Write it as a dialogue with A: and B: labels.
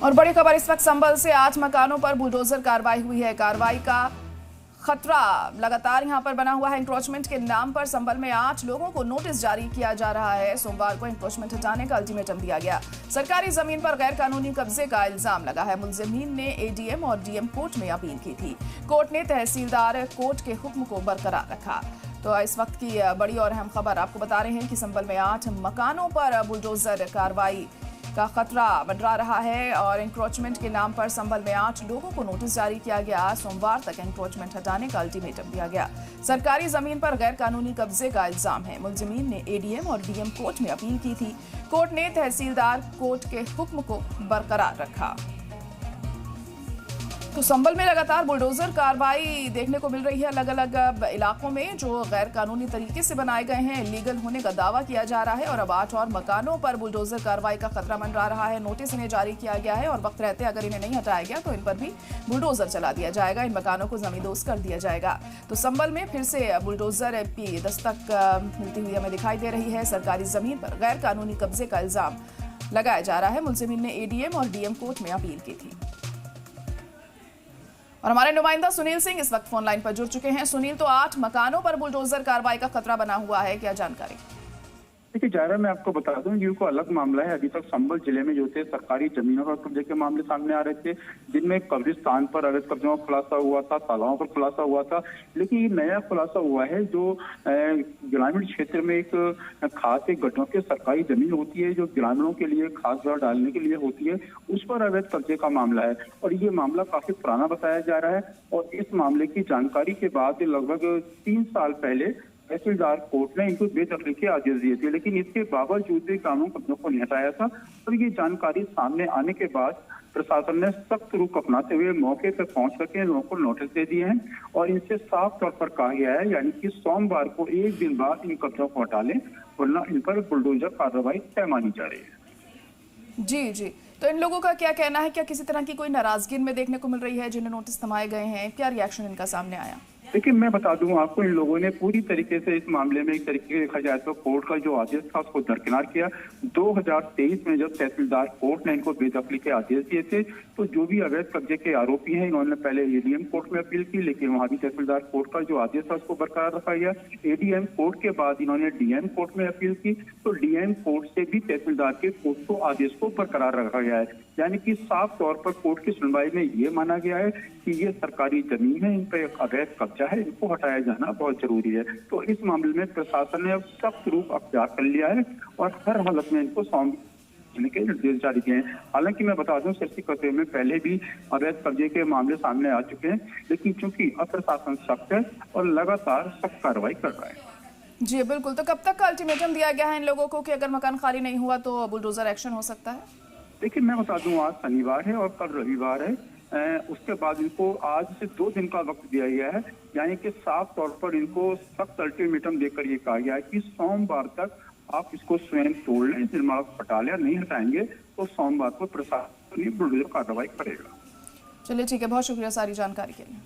A: और बड़ी खबर इस वक्त संभल से 8 मकानों पर बुलडोजर कार्रवाई हुई है। कार्रवाई का खतरा लगातार यहां पर बना हुआ है। इंक्रोचमेंट के नाम पर संभल में 8 लोगों को नोटिस जारी किया जा रहा है। सोमवार को इंक्रोचमेंट हटाने का अल्टीमेटम दिया गया। सरकारी जमीन पर गैर कानूनी कब्जे का इल्जाम लगा है। मुलजिमीन ने एडीएम और डीएम कोर्ट में अपील की थी। कोर्ट ने तहसीलदार कोर्ट के हुक्म को बरकरार रखा। तो इस वक्त की बड़ी और अहम खबर आपको बता रहे हैं कि संभल में 8 मकानों पर बुलडोजर कार्रवाई का खतरा मंडरा रहा है और इंक्रोचमेंट के नाम पर संभल में 8 लोगों को नोटिस जारी किया गया। सोमवार तक इंक्रोचमेंट हटाने का अल्टीमेटम दिया गया। सरकारी जमीन पर गैर कानूनी कब्जे का इल्जाम है। मुलजिमीन ने एडीएम और डीएम कोर्ट में अपील की थी। कोर्ट ने तहसीलदार कोर्ट के हुक्म को बरकरार रखा। तो संभल में लगातार बुलडोजर कार्रवाई देखने को मिल रही है। अलग अलग इलाकों में जो गैर कानूनी तरीके से बनाए गए हैं, इलीगल होने का दावा किया जा रहा है और अब 8 और मकानों पर बुलडोजर कार्रवाई का खतरा मंडरा रहा है। नोटिस इन्हें जारी किया गया है और वक्त रहते अगर इन्हें नहीं हटाया गया तो इन पर भी बुलडोजर चला दिया जाएगा। इन मकानों को जमींदोज कर दिया जाएगा। तो संभल में फिर से बुलडोजर की दस्तक मिलती हुई हमें दिखाई दे रही है। सरकारी जमीन पर गैर कानूनी कब्जे का इल्जाम लगाया जा रहा है। मुलजिमीन ने एडीएम और डीएम कोर्ट में अपील की थी। और हमारे नुमाइंदा सुनील सिंह इस वक्त फोन लाइन पर जुड़ चुके हैं। सुनील, तो 8 मकानों पर बुलडोजर कार्रवाई का खतरा बना हुआ है, क्या जानकारी?
B: देखिए जायरा, मैं आपको बता दूं ये को अलग मामला है। अभी तक संभल जिले में जो थे सरकारी जमीनों पर कब्जे के मामले सामने आ रहे थे, जिनमें कब्रिस्तान पर अवैध कब्जों का खुलासा हुआ था, तालाबों पर खुलासा हुआ था। लेकिन ये नया खुलासा हुआ है जो ग्रामीण क्षेत्र में एक खास एक गठनों की सरकारी जमीन होती है जो ग्रामीणों के लिए खास दर डालने के लिए होती है, उस पर अवैध कब्जे का मामला है। और ये मामला काफी पुराना बताया जा रहा है। और इस मामले की जानकारी के बाद लगभग 3 साल पहले तहसीलदार कोर्ट ने इनको बेदखली के आदेश दिए थे, लेकिन इसके बावजूद भी कानून कब्जों को नहीं हटाया था। और ये जानकारी सामने आने के बाद प्रशासन ने सख्त रुख अपनाते हुए मौके पर पहुंच करके लोगों को नोटिस दे दिए हैं और इनसे साफ तौर पर कहा गया है यानी कि सोमवार को एक दिन बाद इन कब्जों को हटा लें, वरना इन पर बुलडोजर कार्रवाई तय मानी जा रही है।
A: जी, तो इन लोगों का क्या कहना है? क्या किसी तरह की कोई नाराजगी इनमें देखने को मिल रही है जिन्हें नोटिस थमाए गए हैं? क्या रिएक्शन इनका सामने आया?
B: लेकिन मैं बता दूं आपको, इन लोगों ने पूरी तरीके से इस मामले में एक तरीके से देखा जाए तो कोर्ट का जो आदेश था उसको दरकिनार किया। 2023 में जब तहसीलदार कोर्ट ने इनको बेदखली के आदेश दिए थे तो जो भी अवैध कब्जे के आरोपी हैं इन्होंने पहले एडीएम कोर्ट में अपील की, लेकिन वहां भी तहसीलदार कोर्ट का जो आदेश था उसको बरकरार रखा गया। एडीएम कोर्ट के बाद इन्होंने डीएम कोर्ट में अपील की तो डीएम कोर्ट से भी तहसीलदार के कोर्ट को आदेश को बरकरार रखा गया है। यानी कि साफ तौर पर कोर्ट की सुनवाई में ये माना गया है कि ये सरकारी जमीन है, इन पर अवैध कब्जा है, इनको हटाया जाना बहुत जरूरी है। तो इस मामले में प्रशासन ने अब सख्त रूप अख्तियार कर लिया है और हर हालत में इनको सौंपने के निर्देश जारी किए हैं। हालांकि मैं बता दूं सिरसी कस्बे में पहले भी अवैध कब्जे के मामले सामने आ चुके हैं, लेकिन चूंकि अब प्रशासन सख्त है और लगातार सख्त कार्रवाई कर रहा है।
A: जी बिल्कुल, तो कब तक का अल्टीमेटम दिया गया है इन लोगों को कि अगर मकान खाली नहीं हुआ तो बुलडोजर एक्शन हो सकता है?
B: देखिए मैं बता दूं आज शनिवार है और कल रविवार है। उसके बाद इनको आज से 2 दिन का वक्त दिया गया है, यानी कि साफ तौर पर इनको सख्त अल्टीमेटम देकर ये कहा गया है कि सोमवार तक आप इसको स्वयं तोड़ लें, निर्माण हटा लें, नहीं हटाएंगे तो सोमवार को प्रशासन बुलडोजर कार्रवाई करेगा।
A: चलिए ठीक है, बहुत शुक्रिया सारी जानकारी के लिए।